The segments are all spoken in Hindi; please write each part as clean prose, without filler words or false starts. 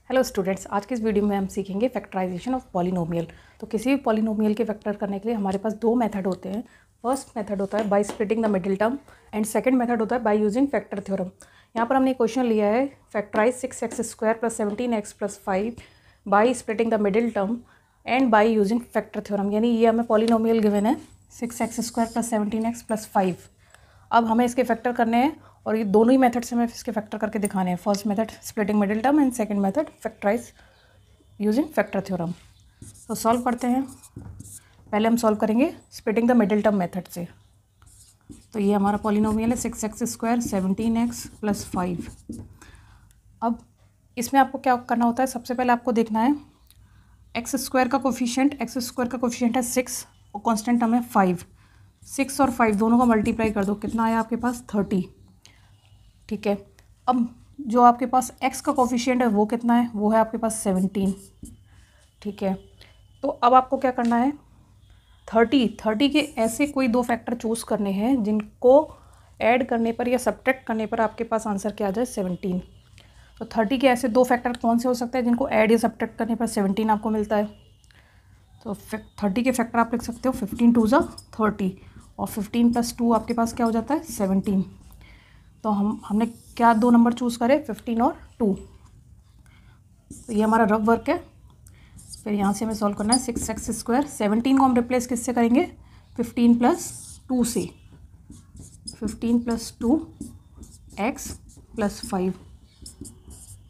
हेलो स्टूडेंट्स, आज की इस वीडियो में हम सीखेंगे फैक्टराइजेशन ऑफ पॉलिनोमियल। तो किसी भी पॉलिनोमियल के फैक्टर करने के लिए हमारे पास दो मेथड होते हैं। फर्स्ट मेथड होता है bye splitting the middle term and second method होता है बाय यूजिंग फैक्टर थ्योरम। यहाँ पर हमने क्वेश्चन लिया है factorise 6x² + 17x + 5 by splitting the middle term and by using factor theorem. यानी ये हमें पॉलिनोमियल गिवन है 6x² + 17x + 5। अब हमें इसके फैक्टर करने हैं और ये दोनों ही मेथड से हमें इसके फैक्टर करके दिखाने हैं। First method splitting middle term and second method factorise using factor theorem. तो सॉल्व करते हैं। पहले हम सॉल्व करेंगे splitting the middle term method से। तो ये हमारा पॉलिनोमियल है 6x² 17x + 5। अब इसमें आपको क्या करना होता है, सबसे पहले आपको देखना है x² का कोफिशिएंट है 6 और कॉन्स्टेंट टर्म है 5। 6 और 5 दोनों का मल्टीप्लाई कर दो, कितना आया आपके पास 30। ठीक है, अब जो आपके पास x का कोफिशिएंट है वो कितना है, वो है आपके पास 17। ठीक है, तो अब आपको क्या करना है 30 के ऐसे कोई दो फैक्टर चूज़ करने हैं जिनको ऐड करने पर या सब्ट्रैक्ट करने पर आपके पास आंसर क्या आ जाए 17। तो 30 के ऐसे दो फैक्टर कौन से हो सकते हैं जिनको ऐड या सब्ट्रैक्ट करने पर 17 आपको मिलता है। तो 30 के फैक्टर आप लिख सकते हो 15 2 = 30 और 15 + 2 आपके पास क्या हो जाता है 17। तो हमने क्या दो नंबर चूज़ करे 15 और 2। तो ये हमारा रफ वर्क है। फिर यहाँ से हमें सॉल्व करना है 6x²। 17 को हम रिप्लेस किससे करेंगे 15 + 2 से। 15 + 2 x + 5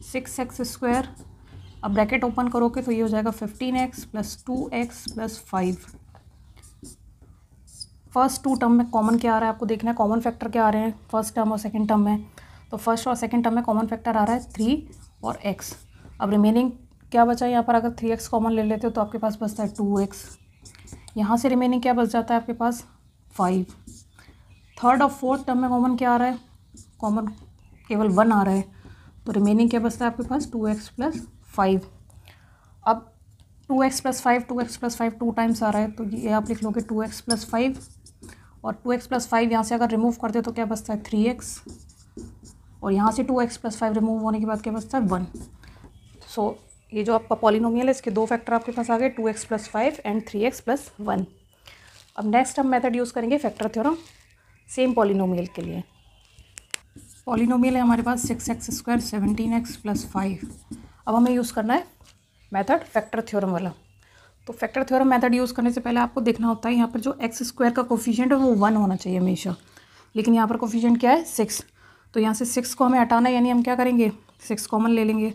6x²। अब ब्रैकेट ओपन करोगे तो ये हो जाएगा 15x + 2x + 5। First to term में कॉमन क्या आ रहा है आपको देखना है, कॉमन फैक्टर क्या आ रहे हैं फर्स्ट टर्म और सेकंड टर्म में। तो फर्स्ट और सेकंड टर्म में कॉमन फैक्टर आ रहा है 3 और x। अब रिमेनिंग क्या बचा है यहाँ पर, अगर 3x कॉमन ले लेते हो तो आपके पास बचता है 2x। यहाँ से रिमेनिंग क्या बच जाता है आपके पास 5। थर्ड और फोर्थ टर्म में कॉमन क्या आ रहा है, कॉमन केवल 1 आ रहा है। तो रिमेनिंग क्या बचता है आपके पास 2x + 5। अब 2x + 5 टू टाइम्स आ रहा है, तो ये आप लिख लोगे 2x + 5 और 2x + 5 यहाँ से अगर रिमूव कर दे तो क्या बचता है 3x और यहाँ से 2x + 5 रिमूव होने के बाद क्या बचता है 1। सो ये जो आपका पॉलिनोमियल है इसके दो फैक्टर आपके पास आ गए 2x + 5 एंड 3x + 1। अब नेक्स्ट हम मेथड यूज़ करेंगे फैक्टर थ्योरम सेम पॉलिनोमियल के लिए। पॉलिनोमियल है हमारे पास 6x² 17x + 5। अब हमें यूज़ करना है मेथड फैक्टर थ्योरम वाला। तो फैक्टर थ्योरम मेथड यूज़ करने से पहले आपको देखना होता है यहाँ पर जो x² का कोफिशिएंट है वो 1 होना चाहिए हमेशा, लेकिन यहाँ पर कोफिशिएंट क्या है 6। तो यहाँ से 6 को हमें हटाना है, यानी हम क्या करेंगे 6 कॉमन ले लेंगे।